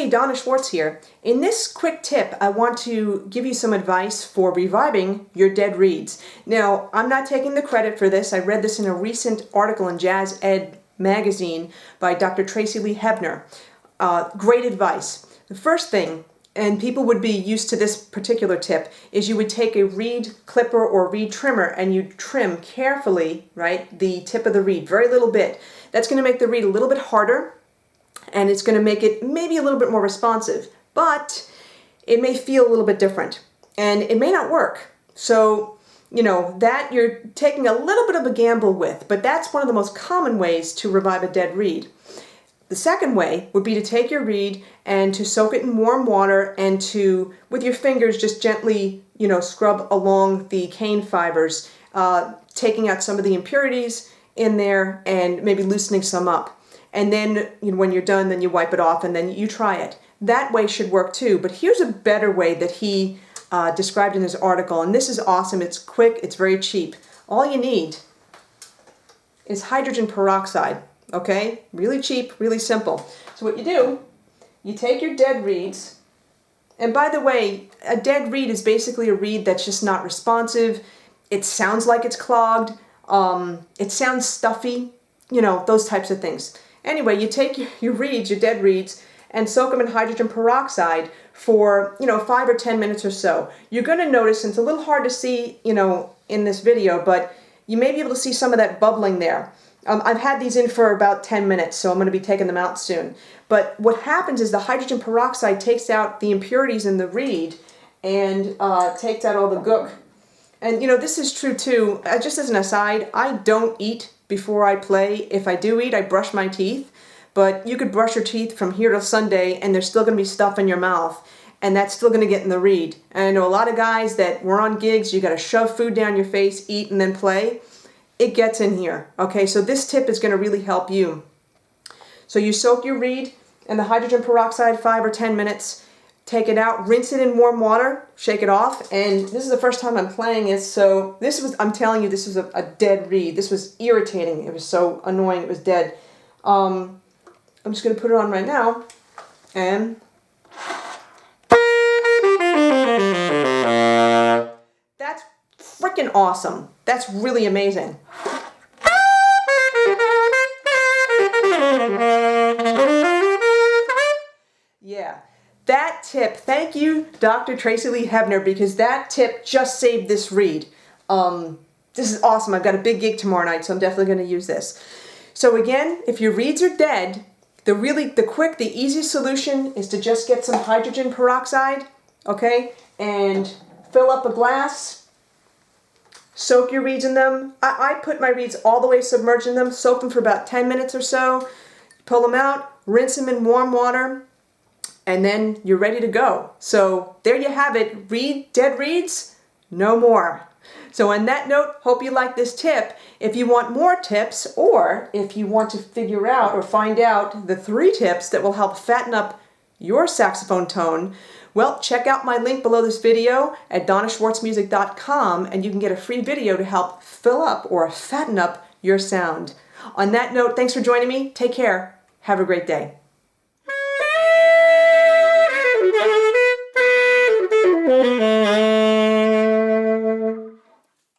Hey, Donna Schwartz here. In this quick tip, I want to give you some advice for reviving your dead reeds. Now, I'm not taking the credit for this. I read this in a recent article in Jazz Ed magazine by Dr. Tracy Lee Hebner. Great advice. The first thing, and people would be used to this particular tip, is you would take a reed clipper or reed trimmer and you trim carefully, right, the tip of the reed, very little bit. That's going to make the reed a little bit harder, and it's going to make it maybe a little bit more responsive, but it may feel a little bit different, and it may not work. So, you know, that you're taking a little bit of a gamble with, but that's one of the most common ways to revive a dead reed. The second way would be to take your reed and to soak it in warm water and to, with your fingers, just gently, you know, scrub along the cane fibers, taking out some of the impurities in there and maybe loosening some up. And then, you know, when you're done, then you wipe it off and then you try it. That way should work too. But here's a better way that he described in his article. And this is awesome. It's quick. It's very cheap. All you need is hydrogen peroxide. Okay? Really cheap, really simple. So what you do, you take your dead reeds. And by the way, a dead reed is basically a reed that's just not responsive. It sounds like it's clogged. It sounds stuffy. You know, those types of things. Anyway, you take your reeds, your dead reeds, and soak them in hydrogen peroxide for, you know, 5 or 10 minutes or so. You're going to notice, and it's a little hard to see, you know, in this video, but you may be able to see some of that bubbling there. I've had these in for about 10 minutes, so I'm going to be taking them out soon. But what happens is the hydrogen peroxide takes out the impurities in the reed and takes out all the gook. And, you know, this is true too. Just as an aside, I don't eat before I play. If I do eat, I brush my teeth. But you could brush your teeth from here till Sunday and there's still going to be stuff in your mouth. And that's still going to get in the reed. And I know a lot of guys that were on gigs, you got to shove food down your face, eat, and then play. It gets in here. Okay, so this tip is going to really help you. So you soak your reed in the hydrogen peroxide 5 or 10 minutes. Take it out, rinse it in warm water, shake it off, and this is the first time I'm playing it, so this was, I'm telling you, this was a dead reed. This was irritating. It was so annoying. It was dead. I'm just going to put it on right now, and that's freaking awesome. That's really amazing. Yeah. That tip, thank you, Dr. Tracy Lee Hebner, because that tip just saved this reed. This is awesome. I've got a big gig tomorrow night, so I'm definitely going to use this. So again, if your reeds are dead, the easiest solution is to just get some hydrogen peroxide, okay, and fill up a glass, soak your reeds in them. I put my reeds all the way submerged in them, soak them for about 10 minutes or so, pull them out, rinse them in warm water, and then you're ready to go. So there you have it. Dead reeds, no more. So on that note, hope you like this tip. If you want more tips, or if you want to figure out or find out the 3 tips that will help fatten up your saxophone tone, well, check out my link below this video at donnaschwartzmusic.com, and you can get a free video to help fill up or fatten up your sound. On that note, thanks for joining me. Take care. Have a great day. Thank you.